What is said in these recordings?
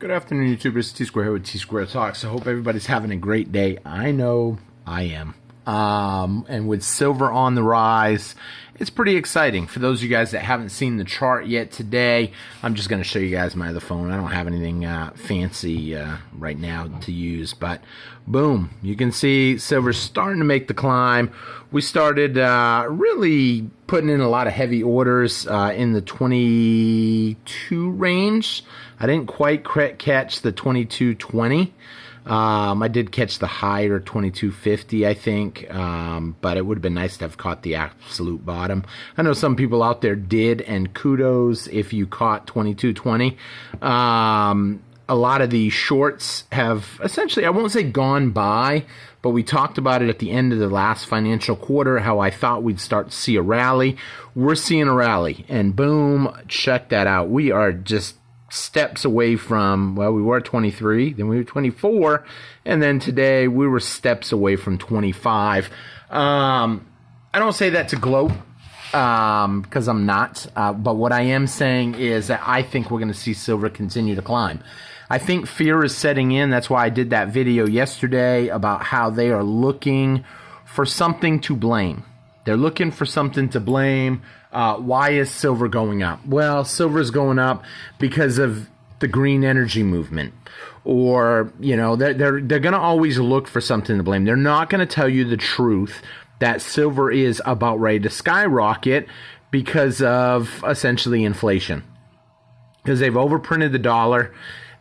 Good afternoon, YouTubers. Tsquare here with Tsquare Talks. I hope everybody's having a great day. I know I am. And with silver on the rise, it's pretty exciting. For those of you guys that haven't seen the chart yet today, I'm just going to show you guys my other phone. I don't have anything fancy right now to use, but boom, you can see silver's starting to make the climb. We started really putting in a lot of heavy orders in the 22 range. I didn't quite catch the 22.20. I did catch the higher 22.50, I think, but it would have been nice to have caught the absolute bottom. I know some people out there did, and kudos if you caught 22.20. A lot of the shorts have essentially, I won't say gone by, but we talked about it at the end of the last financial quarter, how I thought we'd start to see a rally. We're seeing a rally, and boom, check that out. We are just steps away from, well, we were at 23, then we were 24, and then today we were steps away from 25. I don't say that to gloat, because I'm not, but what I am saying is that I think we're going to see silver continue to climb. I think fear is setting in. That's why I did that video yesterday about how they are looking for something to blame. They're looking for something to blame. Why is silver going up? Well, silver is going up because of the green energy movement. Or, you know, they're going to always look for something to blame. They're not going to tell you the truth that silver is about ready to skyrocket because of essentially inflation. Because they've overprinted the dollar.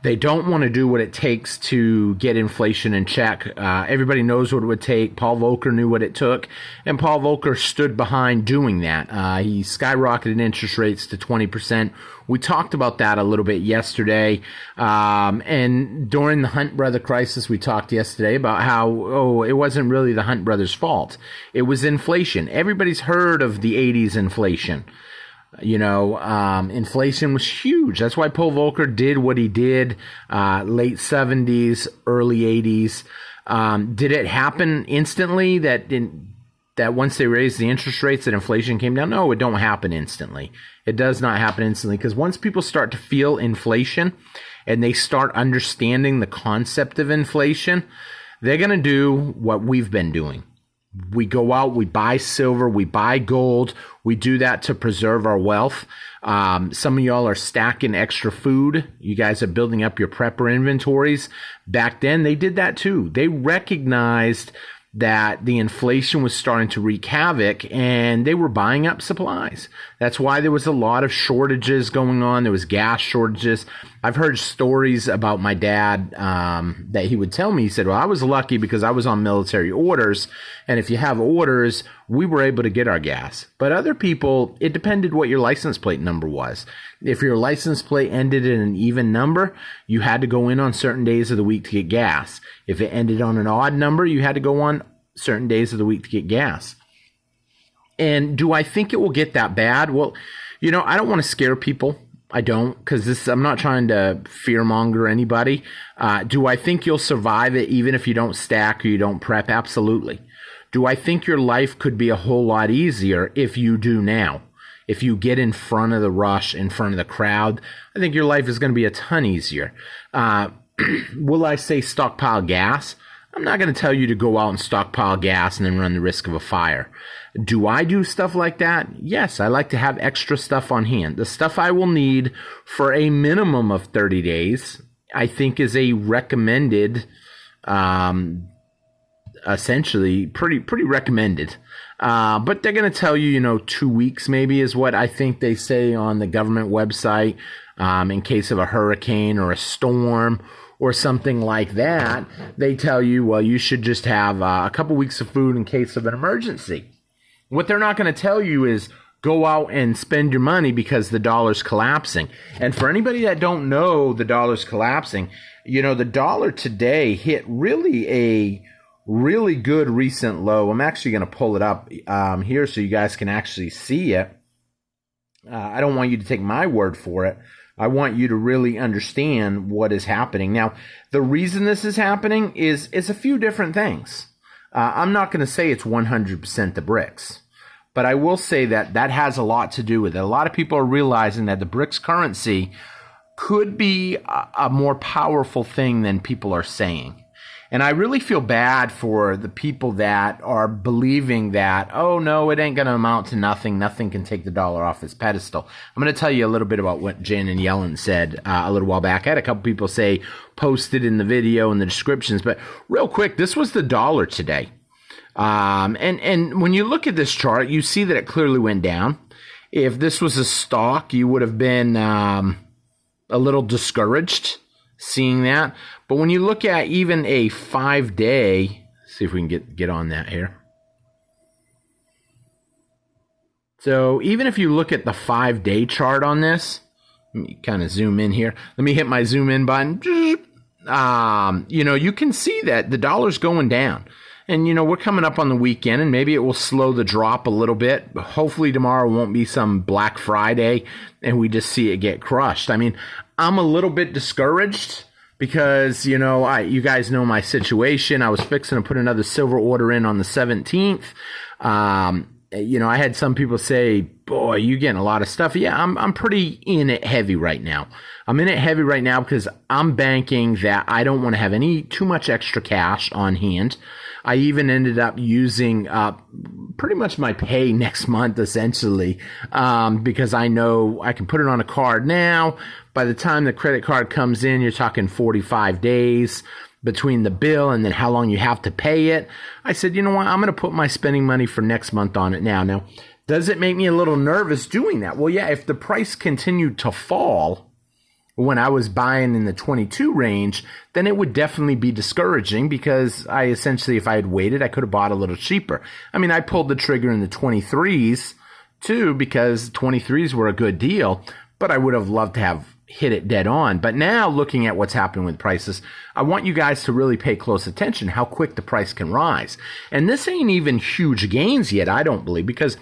They don't want to do what it takes to get inflation in check. Everybody knows what it would take. Paul Volcker knew what it took, and Paul Volcker stood behind doing that. He skyrocketed interest rates to 20%. We talked about that a little bit yesterday. And during the Hunt brother crisis, we talked yesterday about how, it wasn't really the Hunt brothers' fault. It was inflation. Everybody's heard of the 80s inflation. You know, inflation was huge. That's why Paul Volcker did what he did, late 70s, early 80s. Did it happen instantly that once they raised the interest rates that inflation came down? No, it don't happen instantly. It does not happen instantly, because once people start to feel inflation and they start understanding the concept of inflation, they're going to do what we've been doing. We go out, we buy silver, we buy gold. We do that to preserve our wealth. Some of y'all are stacking extra food. You guys are building up your prepper inventories. Back then, they did that too. They recognized that the inflation was starting to wreak havoc, and they were buying up supplies. That's why there was a lot of shortages going on. There was gas shortages. I've heard stories about my dad that he would tell me. He said, well, I was lucky because I was on military orders, and if you have orders, we were able to get our gas. But other people, it depended what your license plate number was. If your license plate ended in an even number, you had to go in on certain days of the week to get gas. If it ended on an odd number, you had to go on certain days of the week to get gas. And do I think it will get that bad? Well, you know, I don't want to scare people. I don't, because I'm not trying to fearmonger anybody. Do I think you'll survive it even if you don't stack or you don't prep? Absolutely. Do I think your life could be a whole lot easier if you do now? If you get in front of the rush, in front of the crowd, I think your life is going to be a ton easier. Will I say stockpile gas? I'm not going to tell you to go out and stockpile gas and then run the risk of a fire. Do I do stuff like that? Yes, I like to have extra stuff on hand. The stuff I will need for a minimum of 30 days, I think is a recommended, essentially pretty recommended. But they're going to tell you, 2 weeks maybe is what I think they say on the government website, in case of a hurricane or a storm or something like that. They tell you, well, you should just have a couple weeks of food in case of an emergency. What they're not going to tell you is go out and spend your money because the dollar's collapsing. And for anybody that don't know the dollar's collapsing, the dollar today hit really a really good recent low. I'm actually going to pull it up here so you guys can actually see it. I don't want you to take my word for it. I want you to really understand what is happening. Now, the reason this is happening is a few different things. I'm not going to say it's 100% the BRICS, but I will say that has a lot to do with it. A lot of people are realizing that the BRICS currency could be a more powerful thing than people are saying. And I really feel bad for the people that are believing that, oh, no, it ain't going to amount to nothing. Nothing can take the dollar off its pedestal. I'm going to tell you a little bit about what Janet Yellen said a little while back. I had a couple people say, posted in the video and the descriptions. But real quick, this was the dollar today. And when you look at this chart, you see that it clearly went down. If this was a stock, you would have been a little discouraged seeing that. But when you look at even a 5-day, see if we can get on that here. So even if you look at the 5-day chart on this, let me kind of zoom in here. Let me hit my zoom in button. You know, you can see that the dollar's going down. And, you know, we're coming up on the weekend, and maybe it will slow the drop a little bit. Hopefully tomorrow won't be some Black Friday, and we just see it get crushed. I mean, I'm a little bit discouraged because, you know, you guys know my situation. I was fixing to put another silver order in on the 17th. You know, I had some people say, boy, you getting a lot of stuff. Yeah, I'm pretty in it heavy right now. I'm in it heavy right now because I'm banking that I don't want to have too much extra cash on hand. I even ended up using pretty much my pay next month, essentially, because I know I can put it on a card now. By the time the credit card comes in, you're talking 45 days between the bill and then how long you have to pay it. I said, you know what, I'm going to put my spending money for next month on it now. Now, does it make me a little nervous doing that? Well, yeah, if the price continued to fall when I was buying in the 22 range, then it would definitely be discouraging because I essentially, if I had waited, I could have bought a little cheaper. I mean, I pulled the trigger in the 23s too because 23s were a good deal, but I would have loved to have hit it dead on. But now looking at what's happening with prices, I want you guys to really pay close attention how quick the price can rise. And this ain't even huge gains yet, I don't believe, because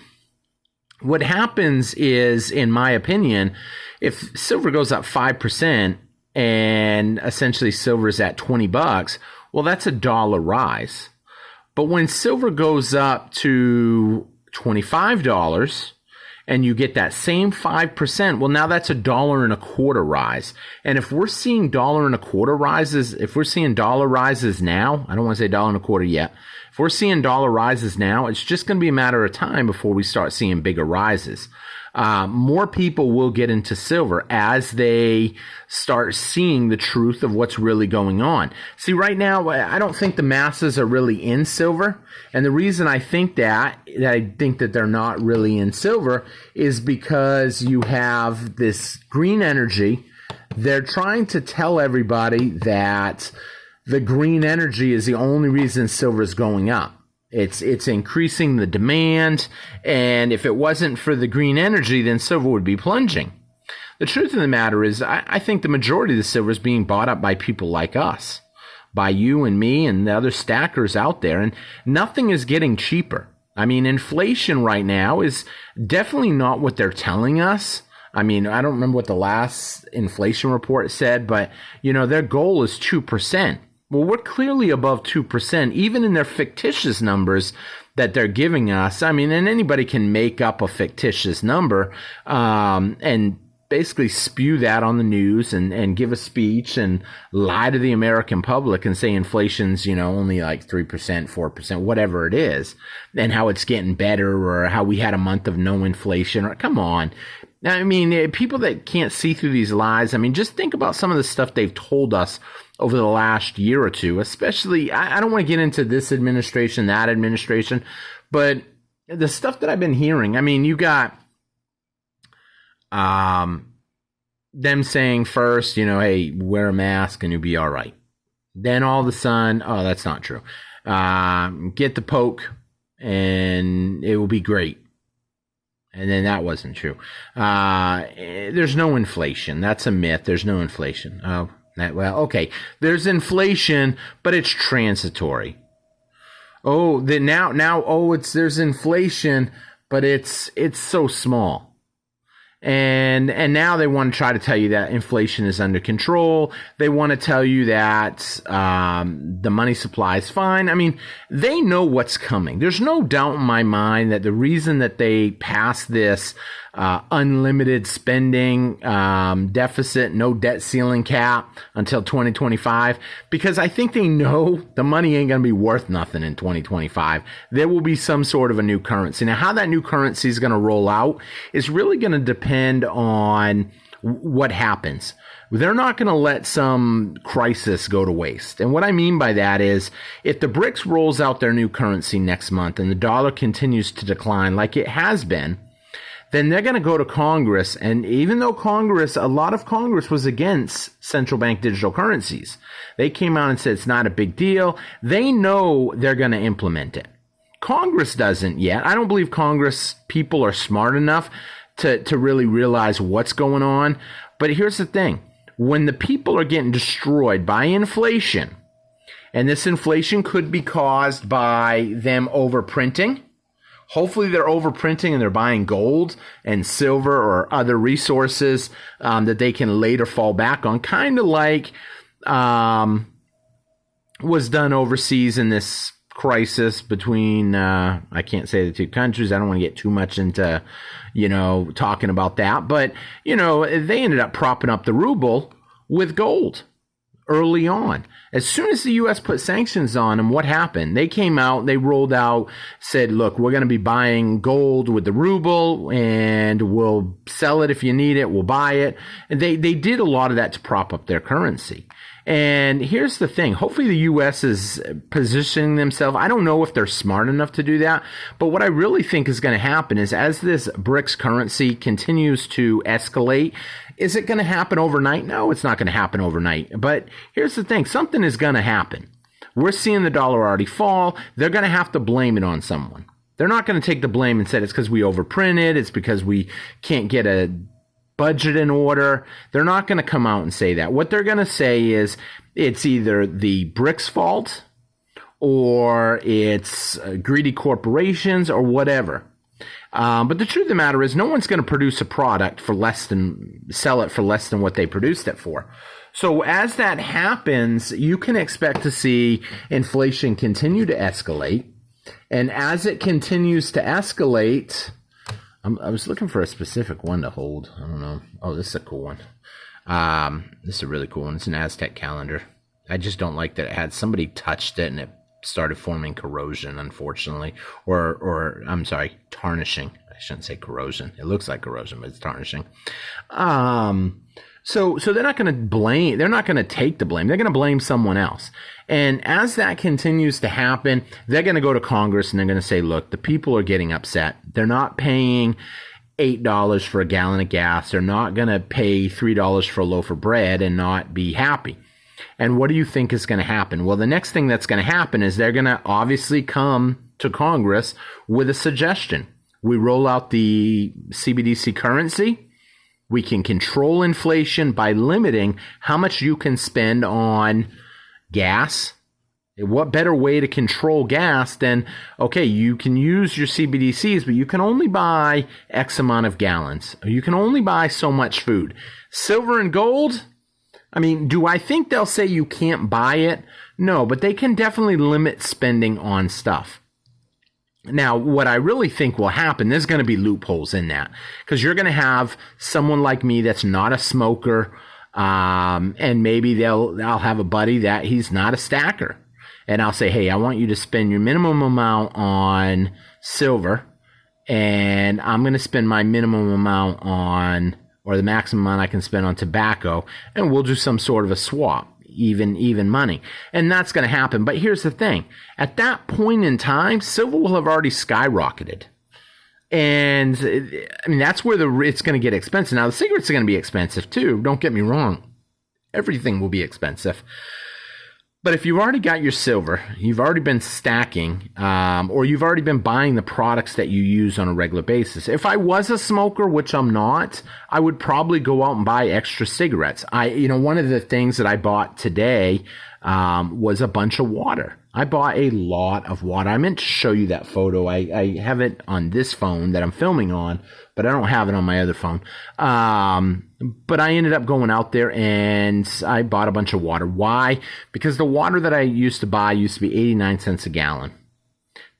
what happens is, in my opinion, if silver goes up 5% and essentially silver is at $20, well, that's $1 rise. But when silver goes up to $25 and you get that same 5%, well, now that's $1.25 rise. And if we're seeing $1.25 rises, if we're seeing dollar rises now, I don't want to say $1.25 yet. If we're seeing dollar rises now, it's just going to be a matter of time before we start seeing bigger rises. More people will get into silver as they start seeing the truth of what's really going on. See, right now, I don't think the masses are really in silver. And the reason I think that they're not really in silver is because you have this green energy. They're trying to tell everybody that the green energy is the only reason silver is going up. It's increasing the demand, and if it wasn't for the green energy, then silver would be plunging. The truth of the matter is, I think the majority of the silver is being bought up by people like us, by you and me and the other stackers out there, and nothing is getting cheaper. I mean, inflation right now is definitely not what they're telling us. I mean, I don't remember what the last inflation report said, but, you know, their goal is 2%. Well, we're clearly above 2%, even in their fictitious numbers that they're giving us. I mean, and anybody can make up a fictitious number and basically spew that on the news and give a speech and lie to the American public and say inflation's, you know, only like 3%, 4%, whatever it is, and how it's getting better or how we had a month of no inflation. Or come on. I mean, people that can't see through these lies, I mean, just think about some of the stuff they've told us over the last year or two, especially, I don't want to get into this administration, that administration, but the stuff that I've been hearing, I mean, you got them saying first, you know, hey, wear a mask and you'll be all right. Then all of a sudden, oh, that's not true. Get the poke and it will be great. And then that wasn't true. There's no inflation. That's a myth. There's no inflation. Oh, well, okay. There's inflation, but it's transitory. Oh, there's inflation, but it's so small. And now they want to try to tell you that inflation is under control. They want to tell you that the money supply is fine. I mean, they know what's coming. There's no doubt in my mind that the reason that they passed this unlimited spending deficit, no debt ceiling cap until 2025, because I think they know the money ain't going to be worth nothing in 2025. There will be some sort of a new currency. Now, how that new currency is going to roll out is really going to depend on what happens. They're not going to let some crisis go to waste. And what I mean by that is if the BRICS rolls out their new currency next month and the dollar continues to decline like it has been, then they're going to go to Congress. And even though a lot of Congress was against central bank digital currencies, they came out and said it's not a big deal. They know they're going to implement it. Congress doesn't yet. I don't believe Congress people are smart enough to really realize what's going on. But here's the thing. When the people are getting destroyed by inflation, and this inflation could be caused by them overprinting. Hopefully they're overprinting and they're buying gold and silver or other resources that they can later fall back on, kind of like was done overseas in this crisis between, I can't say the two countries. I don't want to get too much into, talking about that. But, they ended up propping up the ruble with gold early on. As soon as the U.S. put sanctions on them, what happened? They came out, they rolled out, said, look, we're going to be buying gold with the ruble and we'll sell it if you need it, we'll buy it. And they did a lot of that to prop up their currency. And here's the thing. Hopefully the U.S. is positioning themselves. I don't know if they're smart enough to do that. But what I really think is going to happen is as this BRICS currency continues to escalate, is it going to happen overnight? No, it's not going to happen overnight. But here's the thing. Something is going to happen. We're seeing the dollar already fall. They're going to have to blame it on someone. They're not going to take the blame and say it's because we overprinted. It's because we can't get a budget in order. They're not going to come out and say that. What they're going to say is it's either the BRICS fault or it's greedy corporations or whatever. But the truth of the matter is no one's going to produce a product for sell it for less than what they produced it for. So as that happens, you can expect to see inflation continue to escalate. And as it continues to escalate, I was looking for a specific one to hold. I don't know. Oh, this is a cool one. This is a really cool one. It's an Aztec calendar. I just don't like that it had somebody touched it and it started forming corrosion, unfortunately. Or I'm sorry, tarnishing. I shouldn't say corrosion. It looks like corrosion, but it's tarnishing. So they're not going to blame. They're not going to take the blame. They're going to blame someone else. And as that continues to happen, they're going to go to Congress and they're going to say, look, the people are getting upset. They're not paying $8 for a gallon of gas. They're not going to pay $3 for a loaf of bread and not be happy. And what do you think is going to happen? Well, the next thing that's going to happen is they're going to obviously come to Congress with a suggestion. We roll out the CBDC currency. We can control inflation by limiting how much you can spend on gas. What better way to control gas than, okay, you can use your CBDCs, but you can only buy X amount of gallons. You can only buy so much food. Silver and gold, I mean, do I think they'll say you can't buy it? No, but they can definitely limit spending on stuff. Now, what I really think will happen, there's going to be loopholes in that because you're going to have someone like me that's not a smoker, and maybe I'll have a buddy that he's not a stacker, and I'll say, hey, I want you to spend your minimum amount on silver, and I'm going to spend my minimum amount on, or the maximum amount I can spend on tobacco, and we'll do some sort of a swap. Even money. And that's going to happen. But here's the thing. At that point in time, silver will have already skyrocketed. And I mean, that's where it's going to get expensive. Now, the cigarettes are going to be expensive too. Don't get me wrong. Everything will be expensive. But if you've already got your silver, you've already been stacking, or you've already been buying the products that you use on a regular basis. If I was a smoker, which I'm not, I would probably go out and buy extra cigarettes. One of the things that I bought today was a bunch of water. I bought a lot of water. I meant to show you that photo. I have it on this phone that I'm filming on, but I don't have it on my other phone. But I ended up going out there and I bought a bunch of water. Why? Because the water that I used to buy used to be 89 cents a gallon.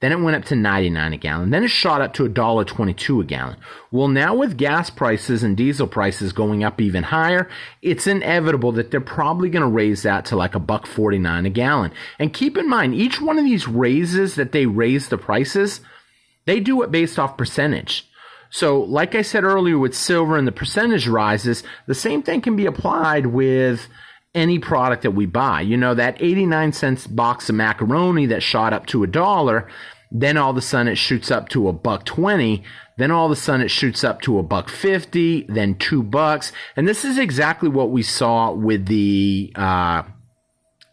Then it went up to 99 a gallon. Then it shot up to $1.22 a gallon. Well, now with gas prices and diesel prices going up even higher, it's inevitable that they're probably going to raise that to like $1.49 a gallon. And keep in mind, each one of these raises that they raise the prices, they do it based off percentage. So like I said earlier with silver and the percentage rises, the same thing can be applied with any product that we buy. You know, that 89 cents box of macaroni that shot up to $1, then all of a sudden it shoots up to $1.20, then all of a sudden it shoots up to $1.50, then $2. And this is exactly what we saw with the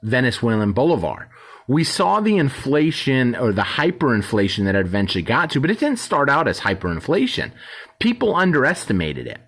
Venezuelan bolivar. We saw the inflation or the hyperinflation that it eventually got to, but it didn't start out as hyperinflation. People underestimated it.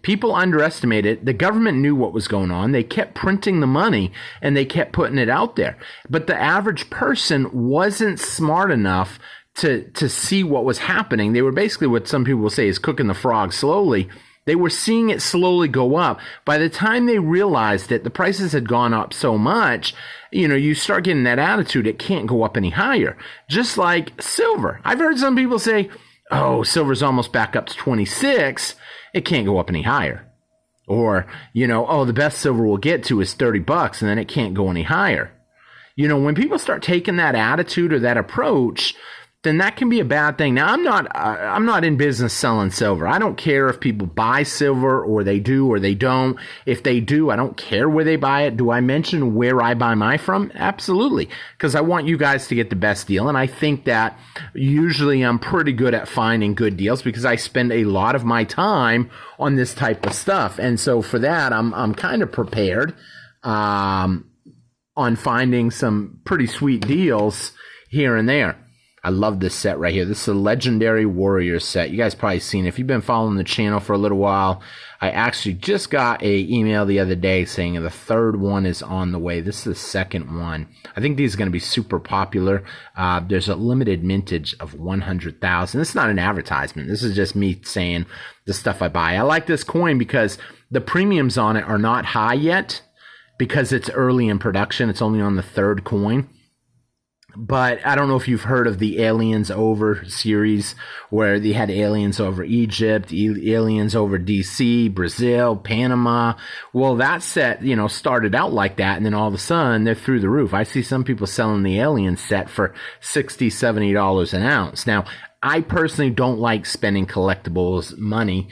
People underestimated it. The government knew what was going on. They kept printing the money and they kept putting it out there. But the average person wasn't smart enough to see what was happening. They were basically what some people will say is cooking the frog slowly. They were seeing it slowly go up. By the time they realized that the prices had gone up so much, you know, you start getting that attitude, it can't go up any higher. Just like silver. I've heard some people say, oh, silver's almost back up to 26. It can't go up any higher. Or, you know, oh, the best silver we'll get to is $30 and then it can't go any higher. You know, when people start taking that attitude or that approach, then that can be a bad thing. Now, I'm not in business selling silver. I don't care if people buy silver or they do or they don't. If they do, I don't care where they buy it. Do I mention where I buy mine from? Absolutely, because I want you guys to get the best deal. And I think that usually I'm pretty good at finding good deals because I spend a lot of my time on this type of stuff. And so for that, I'm kind of prepared on finding some pretty sweet deals here and there. I love this set right here. This is a Legendary Warriors set. You guys probably seen it. If you've been following the channel for a little while, I actually just got a email the other day saying the third one is on the way. This is the second one. I think these are going to be super popular. There's a limited mintage of 100,000. This is not an advertisement. This is just me saying the stuff I buy. I like this coin because the premiums on it are not high yet because it's early in production. It's only on the third coin. But I don't know if you've heard of the Aliens Over series where they had aliens over Egypt, aliens over DC, Brazil, Panama. Well, that set, you know, started out like that. And then all of a sudden they're through the roof. I see some people selling the alien set for $60, $70 an ounce. Now, I personally don't like spending collectibles money,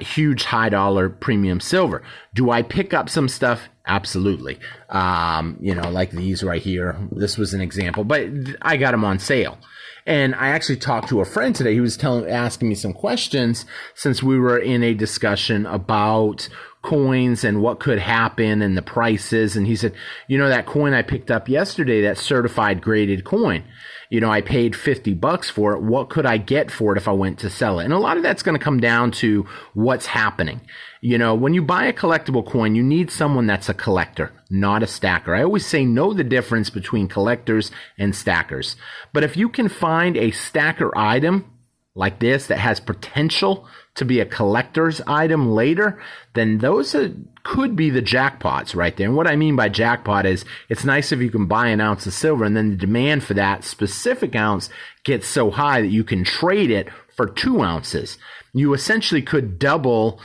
huge high dollar premium silver. Do I pick up some stuff? Absolutely. You know, like these right here. This was an example, but I got them on sale. And I actually talked to a friend today. He was asking me some questions since we were in a discussion about coins and what could happen and the prices. And he said, you know, that coin I picked up yesterday, that certified graded coin, you know, I paid $50 for it. What could I get for it if I went to sell it? And a lot of that's going to come down to what's happening. You know, when you buy a collectible coin, you need someone that's a collector, not a stacker. I always say know the difference between collectors and stackers. But if you can find a stacker item like this that has potential to be a collector's item later, then those could be the jackpots right there. And what I mean by jackpot is it's nice if you can buy an ounce of silver and then the demand for that specific ounce gets so high that you can trade it for 2 ounces. You essentially could double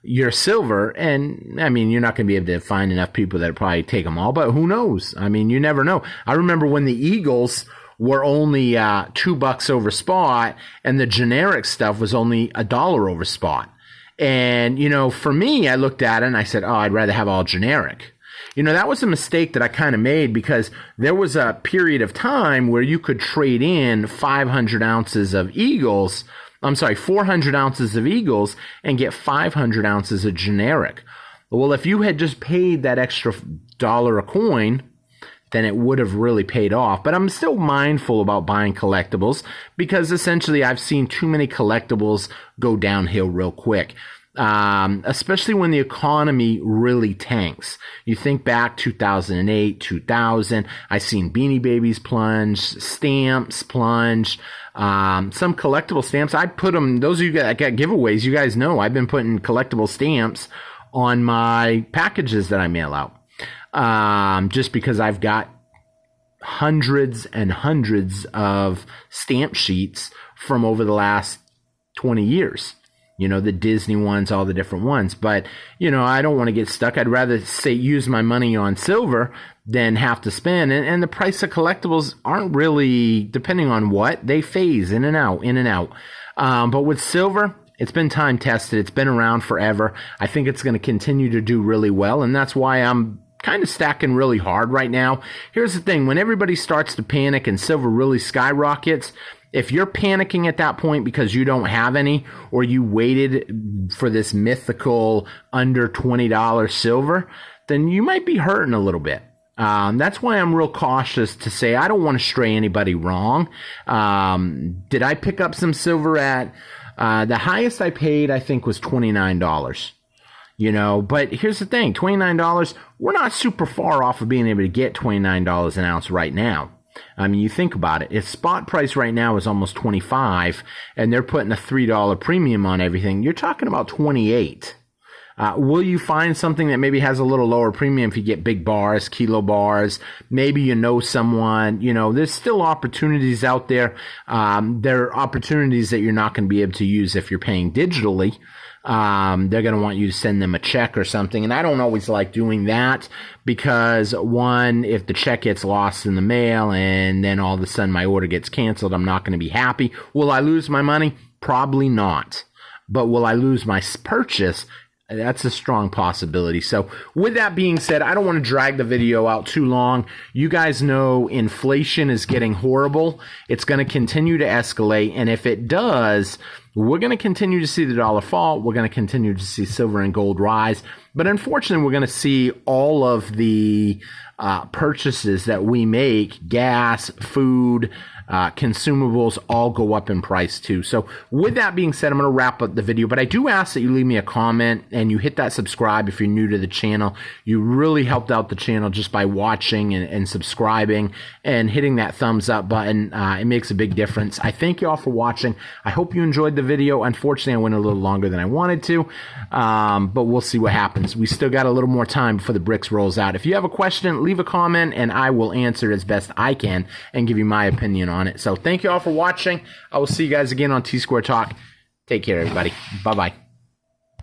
your silver, and I mean, you're not going to be able to find enough people that probably take them all, but who knows? I mean, you never know. I remember when the Eagles were only $2 over spot, and the generic stuff was only $1 over spot. And, you know, for me, I looked at it and I said, oh, I'd rather have all generic. You know, that was a mistake that I kind of made because there was a period of time where you could trade in 500 ounces of Eagles, 400 ounces of Eagles and get 500 ounces of generic. Well, if you had just paid that extra $1 a coin, then it would have really paid off. But I'm still mindful about buying collectibles because essentially I've seen too many collectibles go downhill real quick. especially when the economy really tanks. You think back 2008, 2000, I seen Beanie Babies plunge, stamps plunge, some collectible stamps. I put them, those of you that got giveaways, you guys know I've been putting collectible stamps on my packages that I mail out. Just because I've got hundreds and hundreds of stamp sheets from over the last 20 years. You know, the Disney ones, all the different ones. But, you know, I don't want to get stuck. I'd rather use my money on silver than have to spend. And the price of collectibles aren't really, depending on what, they phase in and out, in and out. But with silver, it's been time tested. It's been around forever. I think it's going to continue to do really well. And that's why I'm kind of stacking really hard right now. Here's the thing. When everybody starts to panic and silver really skyrockets, if you're panicking at that point because you don't have any, or you waited for this mythical under $20 silver, then you might be hurting a little bit. That's why I'm real cautious to say I don't want to stray anybody wrong. Did I pick up some silver at the highest I paid, I think, was $29. You know, but here's the thing, $29, we're not super far off of being able to get $29 an ounce right now. I mean, you think about it. Its spot price right now is almost $25, and they're putting a $3 premium on everything. You're talking about $28. Will you find something that maybe has a little lower premium if you get big bars, kilo bars? Maybe you know someone. You know, there's still opportunities out there. There are opportunities that you're not going to be able to use if you're paying digitally. They're going to want you to send them a check or something. And I don't always like doing that because, one, if the check gets lost in the mail and then all of a sudden my order gets canceled, I'm not going to be happy. Will I lose my money? Probably not. But will I lose my purchase? That's a strong possibility. So with that being said, I don't want to drag the video out too long. You guys know inflation is getting horrible. It's going to continue to escalate. And if it does, we're going to continue to see the dollar fall. We're going to continue to see silver and gold rise. But unfortunately, we're going to see all of the purchases that we make, gas, food, consumables, all go up in price too. So with that being said, I'm going to wrap up the video, but I do ask that you leave me a comment and you hit that subscribe if you're new to the channel. You really helped out the channel just by watching and subscribing and hitting that thumbs up button. It makes a big difference. I thank you all for watching. I hope you enjoyed the video. Unfortunately, I went a little longer than I wanted to, but we'll see what happens. We still got a little more time before the bricks rolls out. If you have a question, leave a comment and I will answer it as best I can and give you my opinion on it. So thank you all for watching. I will see you guys again on Tsquare Talk. Take care, everybody. Bye-bye.